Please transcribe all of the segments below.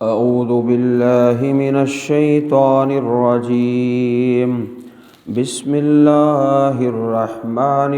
أعوذ بالله من الشيطان الرجيم بسم الله الرحمن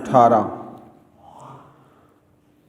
18।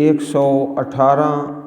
118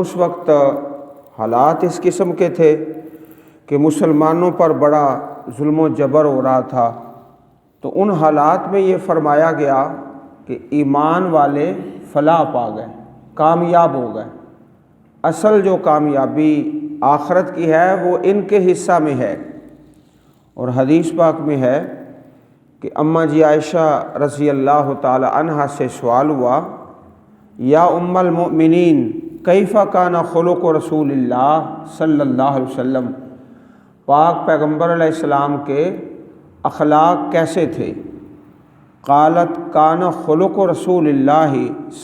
اس وقت حالات اس قسم کے تھے کہ مسلمانوں پر بڑا ظلم و جبر ہو رہا تھا، تو ان حالات میں یہ فرمایا گیا کہ ایمان والے فلاح پا گئے، کامیاب ہو گئے۔ اصل جو کامیابی آخرت کی ہے وہ ان کے حصہ میں ہے۔ اور حدیث پاک میں ہے کہ اماں جی عائشہ رضی اللہ تعالی عنہا سے سوال ہوا، یا ام المؤمنین کیف کان خلق رسول اللہ صلی اللہ علیہ وسلم، پاک پیغمبر علیہ السلام کے اخلاق کیسے تھے؟ قالت کان خلق رسول اللہ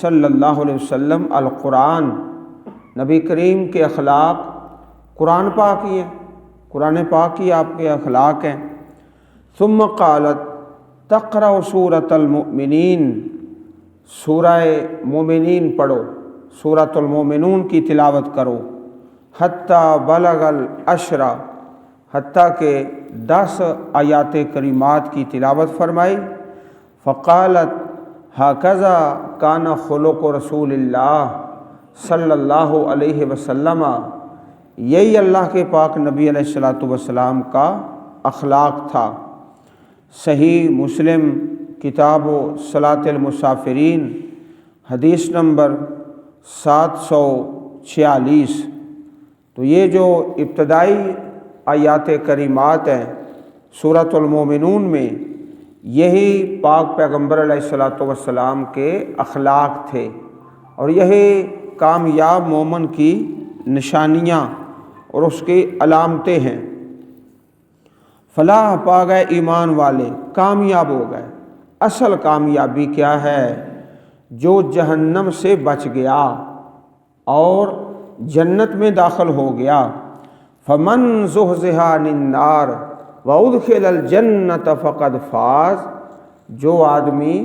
صلی اللہ علیہ وسلم القرآن، نبی کریم کے اخلاق قرآن پاک ہی ہیں، قرآن پاک ہی آپ کے اخلاق ہیں۔ ثم قالت تقرأ سورۃ المؤمنین، سورہ مومنین پڑھو، سورۃ المؤمنون کی تلاوت کرو، حتیٰ بلغ العشر، حتیٰ کہ 10 آیات کریمات کی تلاوت فرمائی۔ فقالت ہکذا کان خلق رسول اللہ صلی اللہ علیہ وسلم، یہی اللہ کے پاک نبی علیہ الصلوۃ والسلام کا اخلاق تھا۔ صحیح مسلم کتاب و صلاۃ المسافرین حدیث نمبر 746۔ تو یہ جو ابتدائی آیات کریمات ہیں سورۃ المؤمنون میں، یہی پاک پیغمبر علیہ الصلوۃ والسلام کے اخلاق تھے، اور یہی کامیاب مومن کی نشانیاں اور اس کی علامتیں ہیں۔ فلاح پا گئے ایمان والے، کامیاب ہو گئے۔ اصل کامیابی کیا ہے؟ جو جہنم سے بچ گیا اور جنت میں داخل ہو گیا۔ فمن زحزح عن النار وادخل الجنۃ فقد فاز، جو آدمی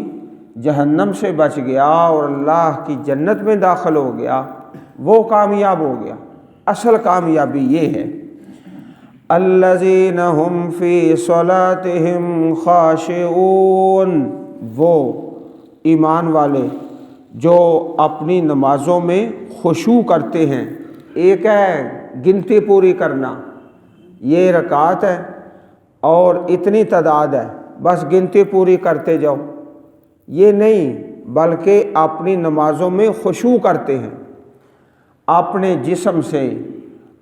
جہنم سے بچ گیا اور اللہ کی جنت میں داخل ہو گیا وہ کامیاب ہو گیا۔ اصل کامیابی یہ ہے۔ الذین هم فی صلاتهم خاشعون، وہ ایمان والے جو اپنی نمازوں میں خشوع کرتے ہیں۔ ایک ہے گنتی پوری کرنا، یہ رکعت ہے اور اتنی تعداد ہے، بس گنتی پوری کرتے جاؤ، یہ نہیں، بلکہ اپنی نمازوں میں خشوع کرتے ہیں۔ اپنے جسم سے،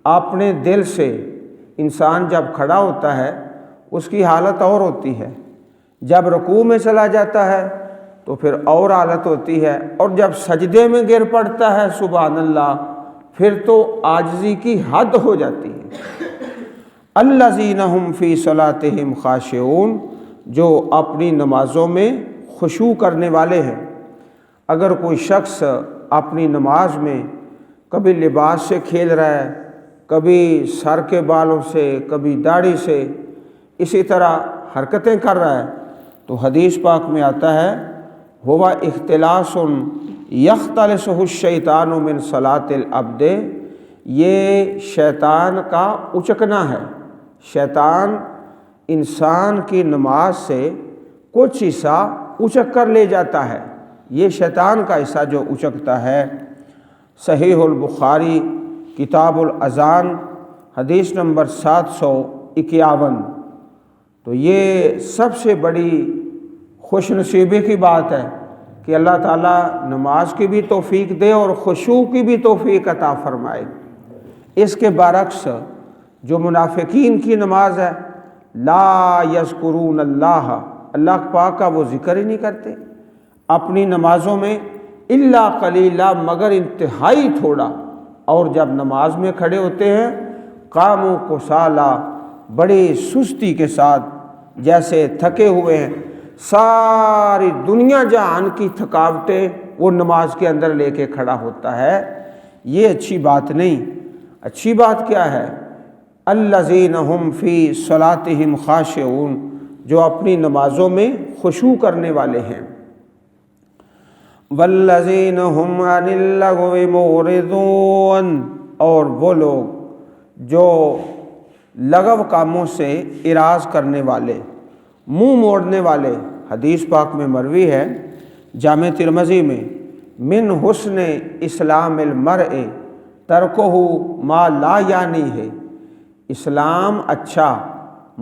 اپنے دل سے انسان جب کھڑا ہوتا ہے اس کی حالت اور ہوتی ہے، جب رکوع میں چلا جاتا ہے تو پھر اور حالت ہوتی ہے، اور جب سجدے میں گر پڑتا ہے سبحان اللہ پھر تو عاجزی کی حد ہو جاتی ہے۔ الذین هم فی صلاتهم خاشعون، جو اپنی نمازوں میں خشوع کرنے والے ہیں۔ اگر کوئی شخص اپنی نماز میں کبھی لباس سے کھیل رہا ہے، کبھی سر کے بالوں سے، کبھی داڑھی سے، اسی طرح حرکتیں کر رہا ہے، تو حدیث پاک میں آتا ہے ہوا اختلاس یختلسہ الشیطان من صلاۃ العبد، یہ شیطان کا اچکنا ہے۔ شیطان انسان کی نماز سے کچھ حصہ اچک کر لے جاتا ہے، یہ شیطان کا حصہ جو اچکتا ہے۔ صحیح البخاری کتاب الاذان حدیث نمبر 751۔ تو یہ سب سے بڑی خوش نصیبی کی بات ہے کہ اللہ تعالیٰ نماز کی بھی توفیق دے اور خشوع کی بھی توفیق عطا فرمائے۔ اس کے برعکس جو منافقین کی نماز ہے، لا یذکرون اللہ، اللہ پاک کا وہ ذکر ہی نہیں کرتے اپنی نمازوں میں، الا قلیلا، مگر انتہائی تھوڑا، اور جب نماز میں کھڑے ہوتے ہیں قاموا کسالا، بڑی سستی کے ساتھ، جیسے تھکے ہوئے ہیں۔ ساری دنیا جہان کی تھکاوٹیں وہ نماز کے اندر لے کے کھڑا ہوتا ہے، یہ اچھی بات نہیں۔ اچھی بات کیا ہے؟ الذین هم فی صلاتهم خاشعون، جو اپنی نمازوں میں خشوع کرنے والے ہیں۔ والذین هم عن اللغو معرضون، اور وہ لوگ جو لغو کاموں سے اعراض کرنے والے، منہ موڑنے والے۔ حدیث پاک میں مروی ہے جامع ترمذی میں، من حسن اسلام المرء ترکہ ما لا یعنی ہے۔ اسلام اچھا،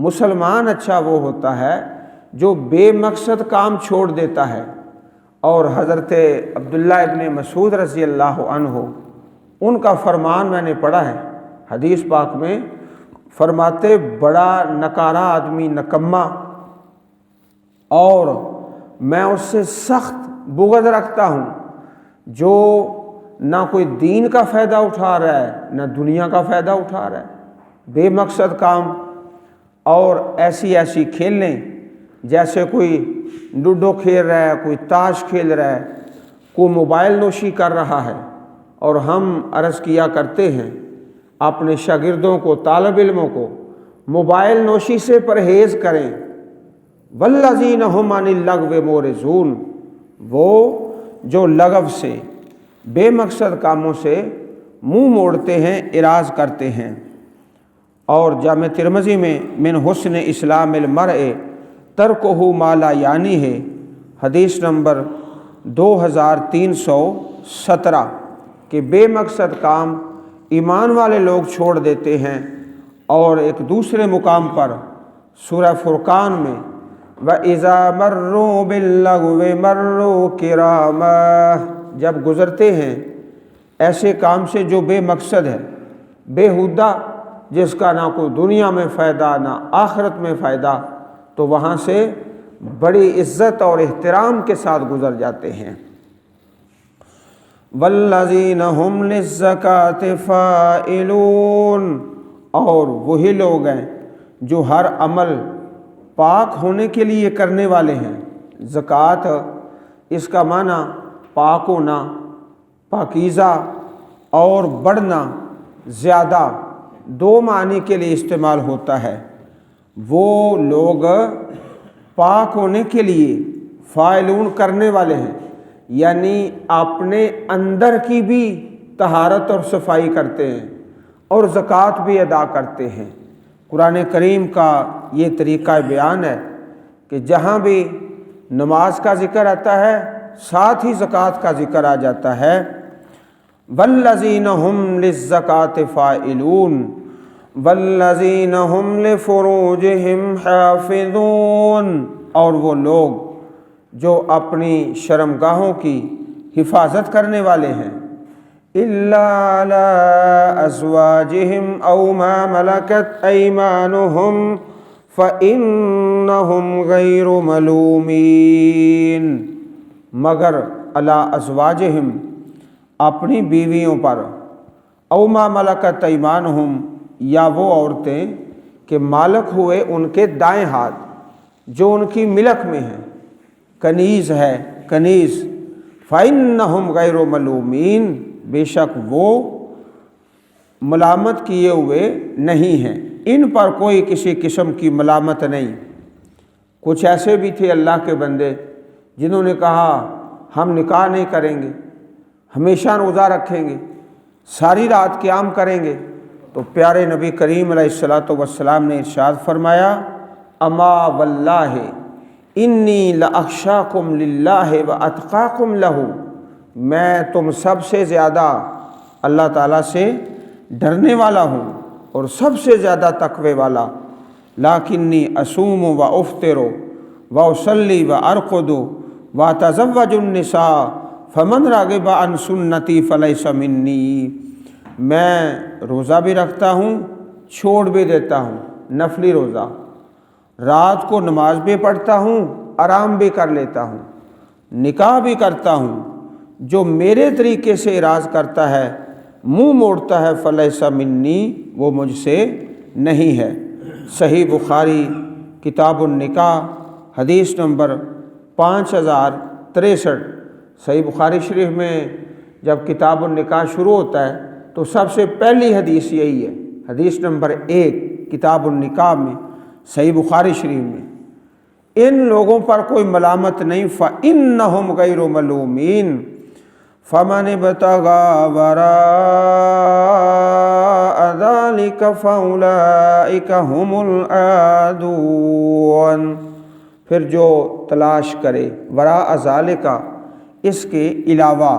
مسلمان اچھا وہ ہوتا ہے جو بے مقصد کام چھوڑ دیتا ہے۔ اور حضرت عبداللہ ابن مسعود رضی اللہ عنہ ان کا فرمان میں نے پڑھا ہے حدیث پاک میں، فرماتے بڑا نکارہ آدمی، نکمہ، اور میں اس سے سخت بغض رکھتا ہوں جو نہ کوئی دین کا فائدہ اٹھا رہا ہے نہ دنیا کا فائدہ اٹھا رہا ہے، بے مقصد کام، اور ایسی کھیلیں جیسے کوئی لوڈو کھیل رہا ہے، کوئی تاش کھیل رہا ہے، کوئی موبائل نوشی کر رہا ہے۔ اور ہم عرض کیا کرتے ہیں اپنے شاگردوں کو، طالب علموں کو، موبائل نوشی سے پرہیز کریں۔ والذین ھم عن اللغو معرضون، وہ جو لغو سے، بے مقصد کاموں سے منہ موڑتے ہیں، اعراض کرتے ہیں۔ اور جامع ترمذی میں من حسن اسلام المرء ترکہ ما لا یعنی ہے، حدیث نمبر 2317، کہ بے مقصد کام ایمان والے لوگ چھوڑ دیتے ہیں۔ اور ایک دوسرے مقام پر سورہ فرقان میں وَإِذَا مَرُّوا بِاللَّغْوِ مَرُّوا كِرَامًا، جب گزرتے ہیں ایسے کام سے جو بے مقصد ہے، بےہودہ، جس کا نہ کوئی دنیا میں فائدہ نہ آخرت میں فائدہ، تو وہاں سے بڑی عزت اور احترام کے ساتھ گزر جاتے ہیں۔ والذین ھم للزکاۃ فاعلون، اور وہی لوگ ہیں جو ہر عمل پاک ہونے کے لیے کرنے والے ہیں۔ زکوٰۃ اس کا معنی پاک ہونا، پاکیزہ اور بڑھنا، زیادہ، دو معنی کے لیے استعمال ہوتا ہے۔ وہ لوگ پاک ہونے کے لیے فاعلون کرنے والے ہیں، یعنی اپنے اندر کی بھی طہارت اور صفائی کرتے ہیں اور زکوٰۃ بھی ادا کرتے ہیں۔ قرآن کریم کا یہ طریقہ بیان ہے کہ جہاں بھی نماز کا ذکر آتا ہے ساتھ ہی زکوٰۃ کا ذکر آ جاتا ہے۔ والذین ھم للزکاۃ فاعلون والذین ھم لفروجہم حافظون، اور وہ لوگ جو اپنی شرمگاہوں کی حفاظت کرنے والے ہیں، الا علی ازواجہم او ما ملکت ایمانہم فانہم غیر ملومین، مگر علی ازواجہم، اپنی بیویوں پر، او ما ملکت ایمانہم، یا وہ عورتیں کہ مالک ہوئے ان کے دائیں ہاتھ، جو ان کی ملک میں ہیں، کنیز ہے، کنیز، فَإِنَّهُمْ غَيْرُ مَلُومِينَ، بے شک وہ ملامت کیے ہوئے نہیں ہیں، ان پر کوئی کسی قسم کی ملامت نہیں۔ کچھ ایسے بھی تھے اللہ کے بندے جنہوں نے کہا ہم نکاح نہیں کریں گے، ہمیشہ روزہ رکھیں گے، ساری رات قیام کریں گے، تو پیارے نبی کریم علیہ الصلوۃ والسلام نے ارشاد فرمایا اما واللہ انی لاخشاکم للہ واتقاکم لہ، میں تم سب سے زیادہ اللہ تعالیٰ سے ڈرنے والا ہوں اور سب سے زیادہ تقوی والا، لیکنی اصوم و افطر و اصلی و ارقد و اتزوج النساء فمن راغب عن سنتی فلیس منی، میں روزہ بھی رکھتا ہوں، چھوڑ بھی دیتا ہوں، نفلی روزہ، رات کو نماز بھی پڑھتا ہوں، آرام بھی کر لیتا ہوں، نکاح بھی کرتا ہوں، جو میرے طریقے سے اعراض کرتا ہے، منہ موڑتا ہے، فلیس منی، وہ مجھ سے نہیں ہے۔ صحیح بخاری کتاب النکاح حدیث نمبر 5063۔ صحیح بخاری شریف میں جب کتاب النکاح شروع ہوتا ہے تو سب سے پہلی حدیث یہی ہے، حدیث نمبر 1 کتاب النکاح میں، صحیح بخاری شریف میں، ان لوگوں پر کوئی ملامت نہیں، فَإِنَّهُمْ غَيْرُ مَلُومِينَ فَمَنِ ابْتَغَىٰ وَرَاءَ ذَلِكَ فَأُولَٰئِكَ هُمُ الْعَادُونَ، پھر جو تلاش کرے وراء ذالک، اس کے علاوہ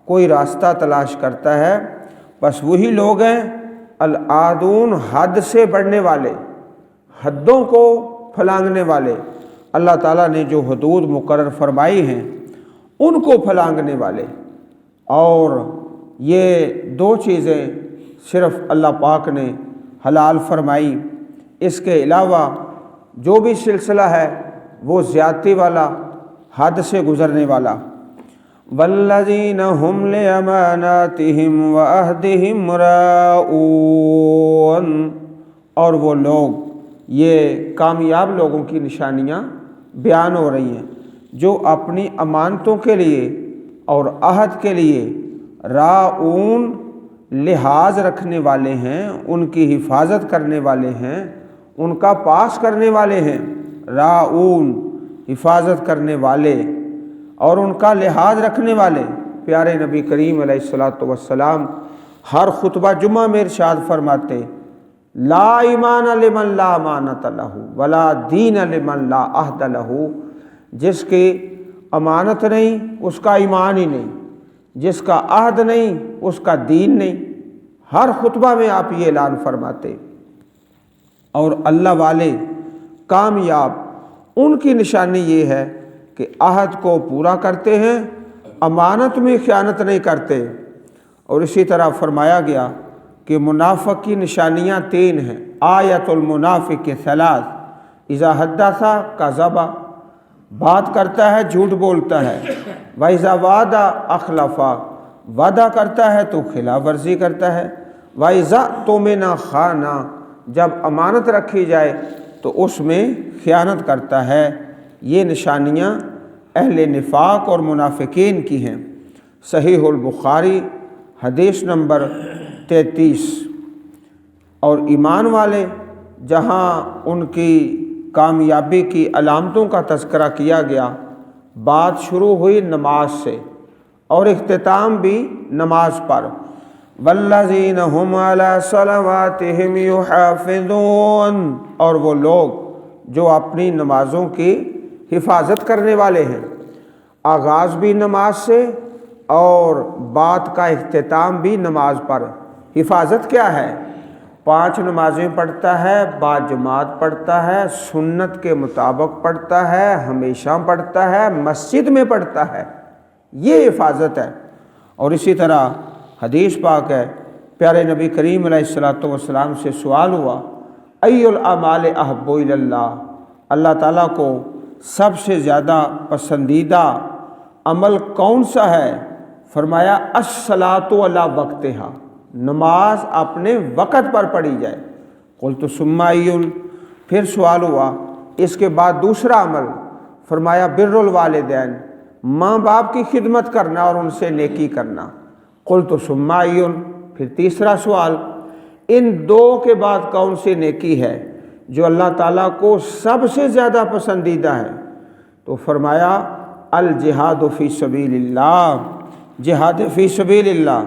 کوئی راستہ تلاش کرتا ہے، بس وہی لوگ ہیں العادون حد سے بڑھنے والے، حدوں کو پھلانگنے والے، اللہ تعالیٰ نے جو حدود مقرر فرمائی ہیں ان کو پھلانگنے والے۔ اور یہ دو چیزیں صرف اللہ پاک نے حلال فرمائی، اس کے علاوہ جو بھی سلسلہ ہے وہ زیادتی والا، حد سے گزرنے والا۔ والذین هم لأماناتهم وعہدهم راعون، اور وہ لوگ، یہ کامیاب لوگوں کی نشانیاں بیان ہو رہی ہیں جو اپنی امانتوں کے لیے اور عہد کے لیے راعون لحاظ رکھنے والے ہیں، ان کی حفاظت کرنے والے ہیں، ان کا پاس کرنے والے ہیں۔ راعون حفاظت کرنے والے اور ان کا لحاظ رکھنے والے۔ پیارے نبی کریم علیہ الصلوۃ والسلام ہر خطبہ جمعہ میں ارشاد فرماتے لا ایمان لمن لا امانۃ لہ ولا دین لمن لا عہد لہ، جس کی امانت نہیں اس کا ایمان ہی نہیں، جس کا عہد نہیں اس کا دین نہیں۔ ہر خطبہ میں آپ یہ اعلان فرماتے۔ اور اللہ والے کامیاب، ان کی نشانی یہ ہے کہ عہد کو پورا کرتے ہیں، امانت میں خیانت نہیں کرتے۔ اور اسی طرح فرمایا گیا کہ منافق کی نشانیاں 3 ہیں۔ آیت المنافق ثلاث، اذا حدث کذب، بات کرتا ہے جھوٹ بولتا ہے، وَإِذَا وَعَدَ أَخْلَفَ، وعدہ کرتا ہے تو خلاف ورزی کرتا ہے، وَإِذَا اؤْتُمِنَ خَانَ، جب امانت رکھی جائے تو اس میں خیانت کرتا ہے۔ یہ نشانیاں اہل نفاق اور منافقین کی ہیں۔ صحیح البخاری حدیث نمبر 33۔ اور ایمان والے، جہاں ان کی کامیابی کی علامتوں کا تذکرہ کیا گیا، بات شروع ہوئی نماز سے اور اختتام بھی نماز پر۔ والذین هم علی صلواتہم یحافظون، اور وہ لوگ جو اپنی نمازوں کی حفاظت کرنے والے ہیں۔ آغاز بھی نماز سے اور بات کا اختتام بھی نماز پر۔ حفاظت کیا ہے؟ 5 نمازیں پڑھتا ہے، باجماعت پڑھتا ہے، سنت کے مطابق پڑھتا ہے، ہمیشہ پڑھتا ہے، مسجد میں پڑھتا ہے، یہ حفاظت ہے۔ اور اسی طرح حدیث پاک ہے، پیارے نبی کریم علیہ الصلوۃ والسلام سے سوال ہوا ای الاعمال احب الی اللہ، اللہ تعالیٰ کو سب سے زیادہ پسندیدہ عمل کون سا ہے؟ فرمایا الصلاۃ علی وقتہا، نماز اپنے وقت پر پڑھی جائے۔ قلت ثم ای، پھر سوال ہوا اس کے بعد دوسرا عمل، فرمایا بر الوالدین، ماں باپ کی خدمت کرنا اور ان سے نیکی کرنا۔ قلت ثم ای، پھر تیسرا سوال، ان 2 کے بعد کون سی نیکی ہے جو اللہ تعالیٰ کو سب سے زیادہ پسندیدہ ہے؟ تو فرمایا الجہاد فی سبیل اللہ، جہاد فی سبیل اللہ۔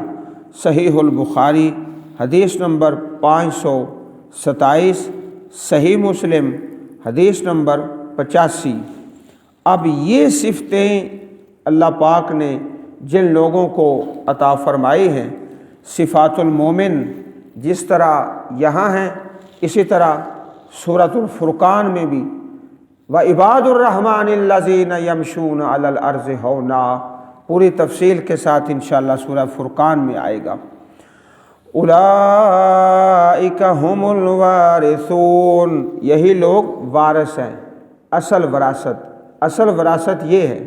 صحیح البخاری حدیث نمبر 527، صحیح مسلم حدیث نمبر 85۔ اب یہ صفتیں اللہ پاک نے جن لوگوں کو عطا فرمائی ہیں، صفات المومن جس طرح یہاں ہیں، اسی طرح سورۃ الفرقان میں بھی وَعِبَادُ الرَّحْمَٰنِ الَّذِينَ يَمْشُونَ عَلَى الْأَرْضِ هَوْنًا، پوری تفصیل کے ساتھ انشاءاللہ سورہ فرقان میں آئے گا۔ اولئک هم الوارثون، یہی لوگ وارث ہیں، اصل وراثت یہ ہے۔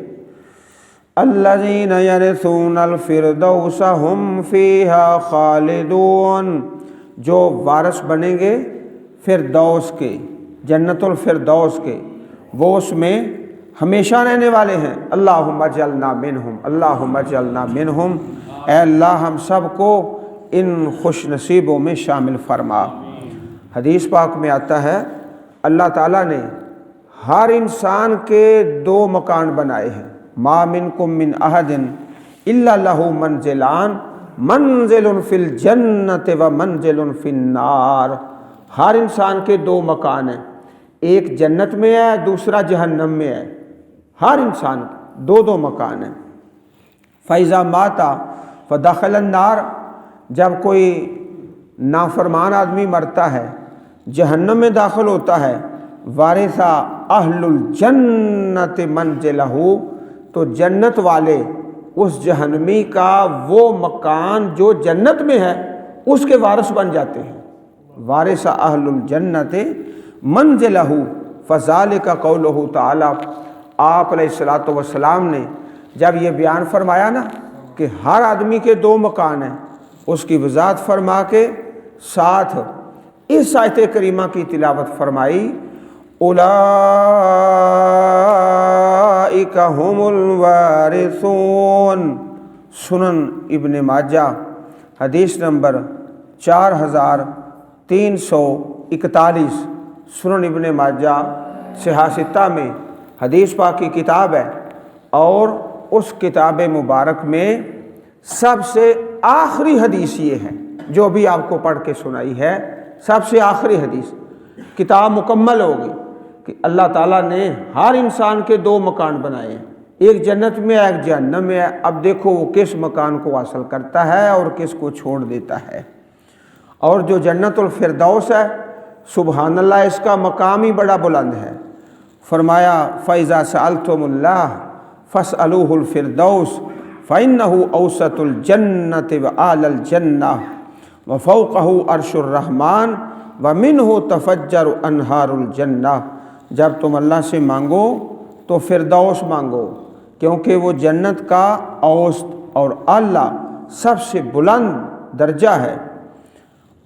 الذین یرثون الفردوس هم فیہا خالدون، جو وارث بنیں گے فردوس کے، جنت الفردوس کے، وہ اس میں ہمیشہ رہنے والے ہیں۔ اللہم اجعلنا منہم، اللہم اجعلنا منہم، اے اللہ ہم سب کو ان خوش نصیبوں میں شامل فرما۔ حدیث پاک میں آتا ہے اللہ تعالیٰ نے ہر انسان کے 2 مکان بنائے ہیں۔ ما منکم من احد الا لہ منزلان، منزل فی الجنت و منزل فی النار، ہر انسان کے 2 مکان ہیں، ایک جنت میں ہے، دوسرا جہنم میں ہے۔ ہر انسان 2 مکان ہیں۔ فَإِذَا مَاتَ فَدَخَلَ النَّارَ، جب کوئی نافرمان آدمی مرتا ہے، جہنم میں داخل ہوتا ہے، وارثا اہل الجنت منزلہ، تو جنت والے اس جہنمی کا وہ مکان جو جنت میں ہے اس کے وارث بن جاتے ہیں۔ وارث اہل الجنت منزلہ فذلک قولہ تعالی۔ آپ علیہ الصلوۃ والسلام نے جب یہ بیان فرمایا نا کہ ہر آدمی کے دو مکان ہیں، اس کی وضاحت فرما کے ساتھ اس آیت کریمہ کی تلاوت فرمائی، اولئک هم الوارثون۔ سنن ابن ماجہ حدیث نمبر 4341، سنن ابن ماجہ صحاح ستہ میں حدیث پاک کی کتاب ہے، اور اس کتاب مبارک میں سب سے آخری حدیث یہ ہے جو بھی آپ کو پڑھ کے سنائی ہے، سب سے آخری حدیث۔ کتاب مکمل ہوگی کہ اللہ تعالیٰ نے ہر انسان کے دو مکان بنائے ہیں، ایک جنت میں ایک جہنم میں ہے۔ اب دیکھو وہ کس مکان کو حاصل کرتا ہے اور کس کو چھوڑ دیتا ہے۔ اور جو جنت الفردوس ہے، سبحان اللہ، اس کا مقام ہی بڑا بلند ہے۔ فرمایا فَإِذَا سَأَلْتُمُ اللَّهَ فَاسْأَلُوهُ الْفِرْدَوْسَ فَإِنَّهُ أَوْسَطُ الْجَنَّةِ وَأَعْلَى الْجَنَّةِ وَفَوْقَهُ عَرْشُ الرَّحْمَنِ وَمِنْهُ تَفَجَّرُ أَنْهَارُ الْجَنَّةِ۔ جب تم اللہ سے مانگو تو فردوس مانگو، کیونکہ وہ جنت کا اوسط اور اعلیٰ سب سے بلند درجہ ہے،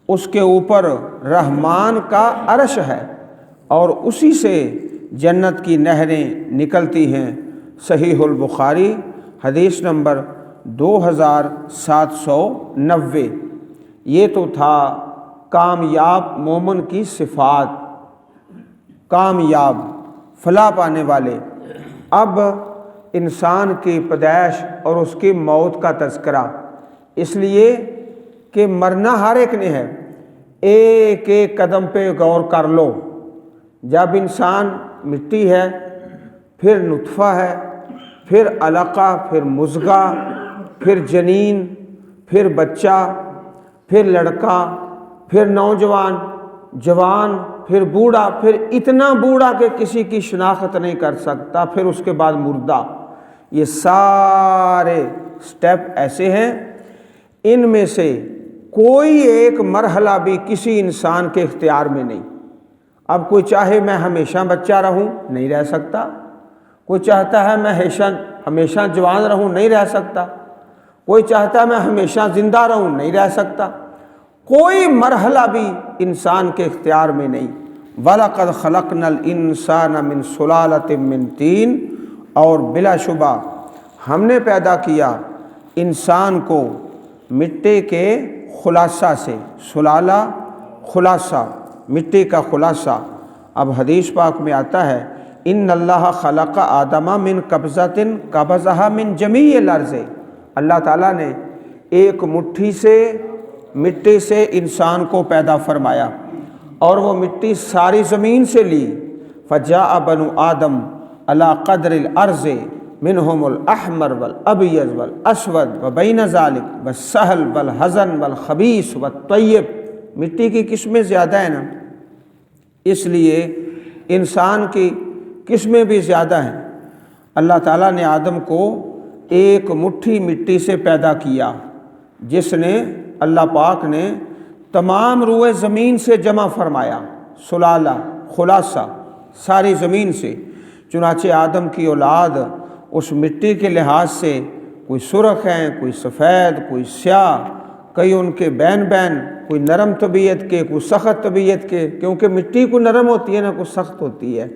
اس کے اوپر رحمان کا عرش ہے، اور اسی سے جنت کی نہریں نکلتی ہیں۔ صحیح البخاری حدیث نمبر 2790۔ یہ تو تھا کامیاب مومن کی صفات، کامیاب فلاح پانے والے۔ اب انسان کی پیدائش اور اس کی موت کا تذکرہ، اس لیے کہ مرنا ہر ایک نے ہے۔ ایک ایک قدم پہ غور کر لو، جب انسان مٹی ہے، پھر نطفہ ہے، پھر علقہ، پھر مضغہ، پھر جنین، پھر بچہ، پھر لڑکا، پھر نوجوان، جوان، پھر بوڑھا، پھر اتنا بوڑھا کہ کسی کی شناخت نہیں کر سکتا، پھر اس کے بعد مردہ۔ یہ سارے سٹیپ ایسے ہیں، ان میں سے کوئی ایک مرحلہ بھی کسی انسان کے اختیار میں نہیں۔ اب کوئی چاہے میں ہمیشہ بچہ رہوں، نہیں رہ سکتا۔ کوئی چاہتا ہے میں ہمیشہ جوان رہوں، نہیں رہ سکتا۔ کوئی چاہتا ہے میں ہمیشہ زندہ رہوں، نہیں رہ سکتا۔ کوئی مرحلہ بھی انسان کے اختیار میں نہیں۔ وَلَقَدْ خَلَقْنَا الْإِنسَانَ مِنْ سُلَالَةٍ مِّن طِينٍ، اور بلا شبہ ہم نے پیدا کیا انسان کو مٹی کے خلاصہ سے۔ سلالہ، خلاصہ، مٹی کا خلاصہ۔ اب حدیث پاک میں آتا ہے ان اللہ خلق آدم من قبضۃ قبضها من جمیع الارض۔ اللہ تعالیٰ نے ایک مٹھی سے، مٹی سے انسان کو پیدا فرمایا، اور وہ مٹی ساری زمین سے لی۔ فجاء بنو آدم علی قدر الارض منہم الاحمر والابیض والاسود وبین ذلک والسہل والحزن والخبیث والطیب۔ مٹی کی قسمیں زیادہ ہیں نا، اس لیے انسان کی قسمیں بھی زیادہ ہیں۔ اللہ تعالیٰ نے آدم کو ایک مٹھی مٹی سے پیدا کیا، جس نے اللہ پاک نے تمام روئے زمین سے جمع فرمایا، سلالہ، خلاصہ، ساری زمین سے۔ چنانچہ آدم کی اولاد اس مٹی کے لحاظ سے کوئی سرخ ہیں، کوئی سفید، کوئی سیاہ، کئی ان کے بین بین، کوئی نرم طبیعت کے، کوئی سخت طبیعت کے، کیونکہ مٹی کو نرم ہوتی ہے نا، کوئی سخت ہوتی ہے،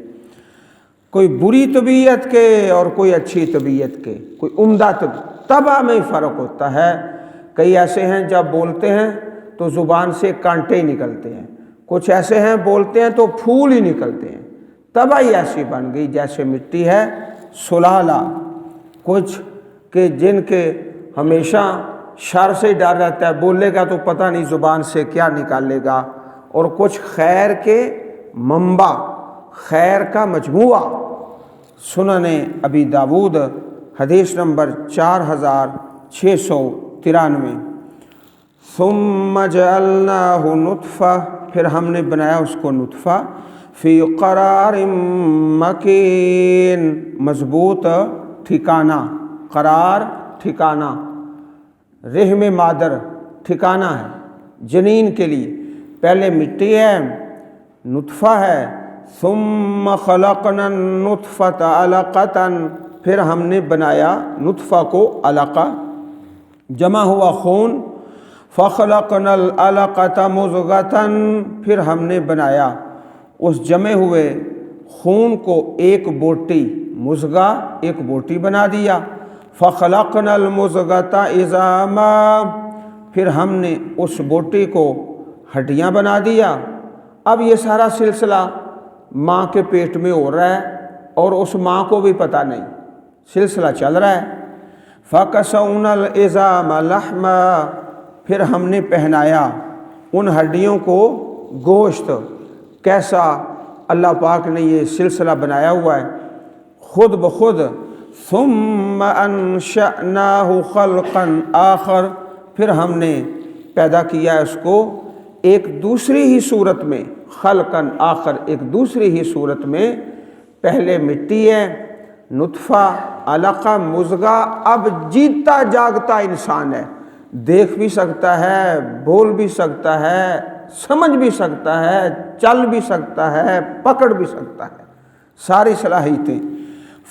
کوئی بری طبیعت کے اور کوئی اچھی طبیعت کے، کوئی عمدہ طبع میں فرق ہوتا ہے۔ کئی ایسے ہیں جب بولتے ہیں تو زبان سے کانٹے ہی نکلتے ہیں، کچھ ایسے ہیں بولتے ہیں تو پھول ہی نکلتے ہیں۔ طبع ہی ایسی بن گئی جیسے مٹی ہے۔ سلالہ، کچھ کہ جن کے ہمیشہ شر سے ڈر رہتا ہے، بولے گا تو پتہ نہیں زبان سے کیا نکالے گا، اور کچھ خیر کے منبع، خیر کا مجموعہ۔ سنن ابی داود حدیث نمبر 4693۔ ثم جعلناہ نطفہ، پھر ہم نے بنایا اس کو نطفہ، فی قرار مکین، مضبوط ٹھکانہ، قرار ٹھکانہ، رحم مادر ٹھکانہ ہے جنین کے لیے۔ پہلے مٹی ہے، نطفہ ہے، ثم خلقنا النطفة علقۃ، پھر ہم نے بنایا نطفہ کو علقہ، جمع ہوا خون، فخلقنا العلقۃ مضغۃ، پھر ہم نے بنایا اس جمع ہوئے خون کو ایک بوٹی، مضغہ ایک بوٹی بنا دیا، فخلقنا المضغۃ عظاما، پھر ہم نے اس بوٹی کو ہڈیاں بنا دیا۔ اب یہ سارا سلسلہ ماں کے پیٹ میں ہو رہا ہے اور اس ماں کو بھی پتہ نہیں، سلسلہ چل رہا ہے۔ فَكَسَوْنَا الْعِظَامَ لَحْمًا، پھر ہم نے پہنایا ان ہڈیوں کو گوشت۔ کیسا اللہ پاک نے یہ سلسلہ بنایا ہوا ہے خود بخود۔ ثُمَّ أَنشَأْنَاهُ خَلْقًا آخر، پھر ہم نے پیدا کیا اس کو ایک دوسری ہی صورت میں، خلقاً آخر، ایک دوسری ہی صورت میں۔ پہلے مٹی ہے، نطفہ، علقہ، مضغہ، اب جیتا جاگتا انسان ہے، دیکھ بھی سکتا ہے، بول بھی سکتا ہے، سمجھ بھی سکتا ہے، چل بھی سکتا ہے، پکڑ بھی سکتا ہے، ساری صلاحیتیں۔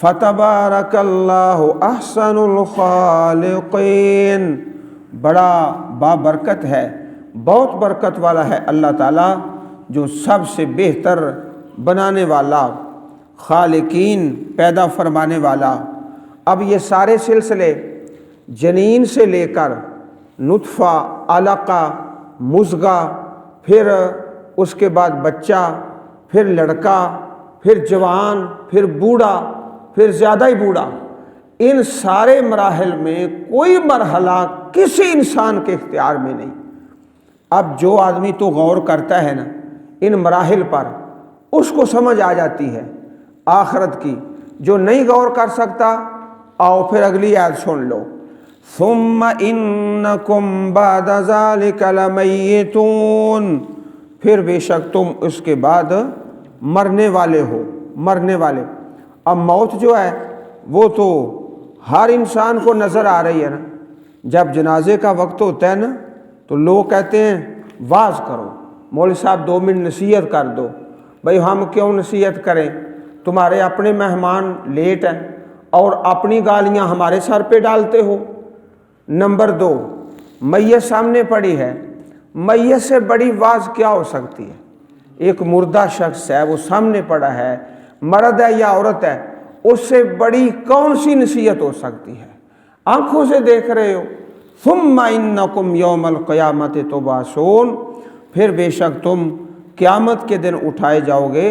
فَتَبَارَكَ اللَّهُ أَحْسَنُ الْخَالِقِينَ، بڑا بابرکت ہے، بہت برکت والا ہے اللہ تعالیٰ، جو سب سے بہتر بنانے والا، خالقین، پیدا فرمانے والا۔ اب یہ سارے سلسلے جنین سے لے کر نطفہ، علقہ، مضغہ، پھر اس کے بعد بچہ، پھر لڑکا، پھر جوان، پھر بوڑھا، پھر زیادہ ہی بوڑھا، ان سارے مراحل میں کوئی مرحلہ کسی انسان کے اختیار میں نہیں۔ اب جو آدمی تو غور کرتا ہے نا ان مراحل پر، اس کو سمجھ آ جاتی ہے آخرت کی۔ جو نہیں غور کر سکتا، آؤ پھر اگلی آیت سن لو۔ ثم انکم بعد ذلک لمیتون، پھر بے شک تم اس کے بعد مرنے والے ہو، مرنے والے۔ اب موت جو ہے وہ تو ہر انسان کو نظر آ رہی ہے نا۔ جب جنازے کا وقت ہوتا ہے نا تو لوگ کہتے ہیں واز کرو، مولوی صاحب 2 منٹ نصیحت کر دو۔ بھئی ہم کیوں نصیحت کریں، تمہارے اپنے مہمان لیٹ ہیں اور اپنی گالیاں ہمارے سر پہ ڈالتے ہو۔ نمبر 2، میت سامنے پڑی ہے، میت سے بڑی واز کیا ہو سکتی ہے؟ ایک مردہ شخص ہے، وہ سامنے پڑا ہے، مرد ہے یا عورت ہے، اس سے بڑی کون سی نصیحت ہو سکتی ہے؟ آنکھوں سے دیکھ رہے ہو۔ ثم انکم یوم القیامت تبعثون، پھر بے شک تم قیامت کے دن اٹھائے جاؤ گے۔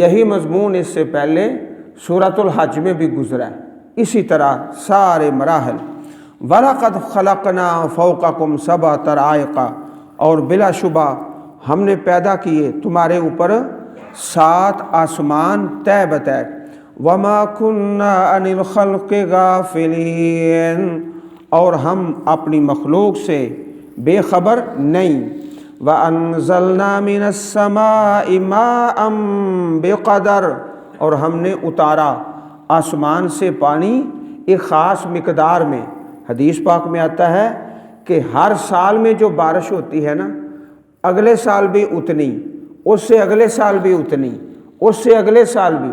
یہی مضمون اس سے پہلے سورۃ الحج میں بھی گزرا ہے، اسی طرح سارے مراحل۔ وَلَقَدْ خَلَقْنَا فَوْقَكُمْ سَبْعَ طَرَائِقَ، اور بلا شبہ ہم نے پیدا کیے تمہارے اوپر 7 آسمان طے بطے۔ وَمَا كُنَّا عَنِ الْخَلْقِ غَافِلِينَ، اور ہم اپنی مخلوق سے بے خبر نہیں۔ وَأَنزَلْنَا مِنَ السَّمَاءِ مَاءً بِقَدَرٍ، اور ہم نے اتارا آسمان سے پانی ایک خاص مقدار میں۔ حدیث پاک میں آتا ہے کہ ہر سال میں جو بارش ہوتی ہے نا، اگلے سال بھی اتنی، اس سے اگلے سال بھی اتنی، اس سے اگلے سال بھی،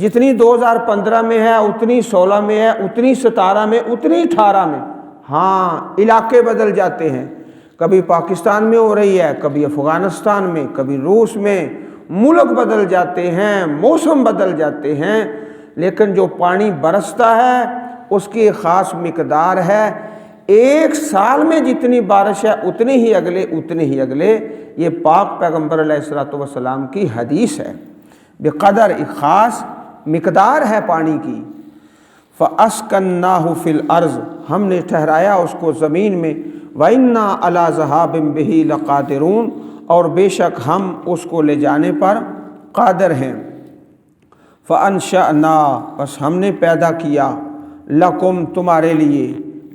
جتنی 2015 میں ہے اتنی 16 میں ہے، اتنی 17 میں، اتنی 18 میں۔ ہاں، علاقے بدل جاتے ہیں، کبھی پاکستان میں ہو رہی ہے، کبھی افغانستان میں، کبھی روس میں، ملک بدل جاتے ہیں، موسم بدل جاتے ہیں، لیکن جو پانی برستا ہے اس کی ایک خاص مقدار ہے۔ ایک سال میں جتنی بارش ہے اتنی ہی اگلے، اتنی ہی اگلے۔ یہ پاک پیغمبر علیہ الصلوۃ والسلام کی حدیث ہے۔ بقدر، ایک خاص مقدار ہے پانی کی۔ فَأَسْكَنَّاهُ فِي الْأَرْضِ، ہم نے ٹھہرایا اس کو زمین میں۔ وَإِنَّا عَلَىٰ ذَهَابٍ بِهِ لَقَادِرُونَ، اور بے شک ہم اس کو لے جانے پر قادر ہیں۔ فَأَنشَأْنَا، بس ہم نے پیدا کیا، لَكُمْ، تمہارے لیے،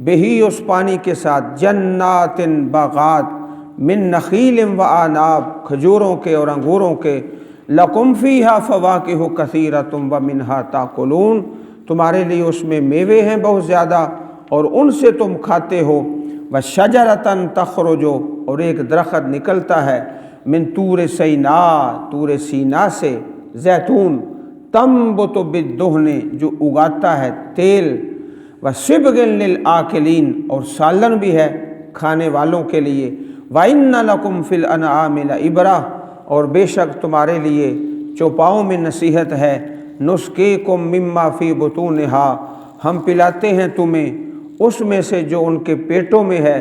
بہی اس پانی کے ساتھ جنات باغات من نخیل و آناب کھجوروں کے اور انگوروں کے لکم فیہا فواکہ کثیرۃ و منہا تاکلون تمہارے لیے اس میں میوے ہیں بہت زیادہ اور ان سے تم کھاتے ہو وشجرۃ تخرج اور ایک درخت نکلتا ہے من طور سینا طور سینا سے زیتون تنبت بالدہن جو اگاتا ہے تیل وصبغ للآکلین اور سالن بھی ہے کھانے والوں کے لیے وَإِنَّ لَكُمْ فِي الْأَنْعَامِ لَعِبْرَةً اور بے شک تمہارے لیے چوپاؤں میں نصیحت ہے نُسْقِيكُم مِّمَّا فِي بُطُونِهَا ہم پلاتے ہیں تمہیں اس میں سے جو ان کے پیٹوں میں ہے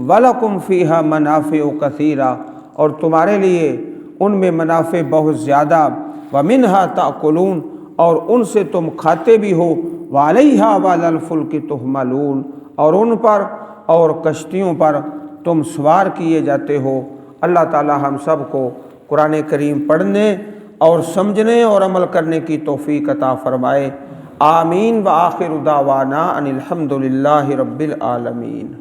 وَلَكُمْ فِيهَا مَنَافِعُ كَثِيرَةٌ اور تمہارے لیے ان میں منافع بہت زیادہ وَمِنْهَا تَأْكُلُونَ اور ان سے تم کھاتے بھی ہو وَعَلَيْهَا وَعَلَى الْفُلْكِ تُحْمَلُونَ اور ان پر اور کشتیوں پر تم سوار کیے جاتے ہو۔ اللہ تعالی ہم سب کو قرآن کریم پڑھنے اور سمجھنے اور عمل کرنے کی توفیق عطا فرمائے۔ آمین۔ وآخر دعوانا ان الحمد للہ رب العالمین۔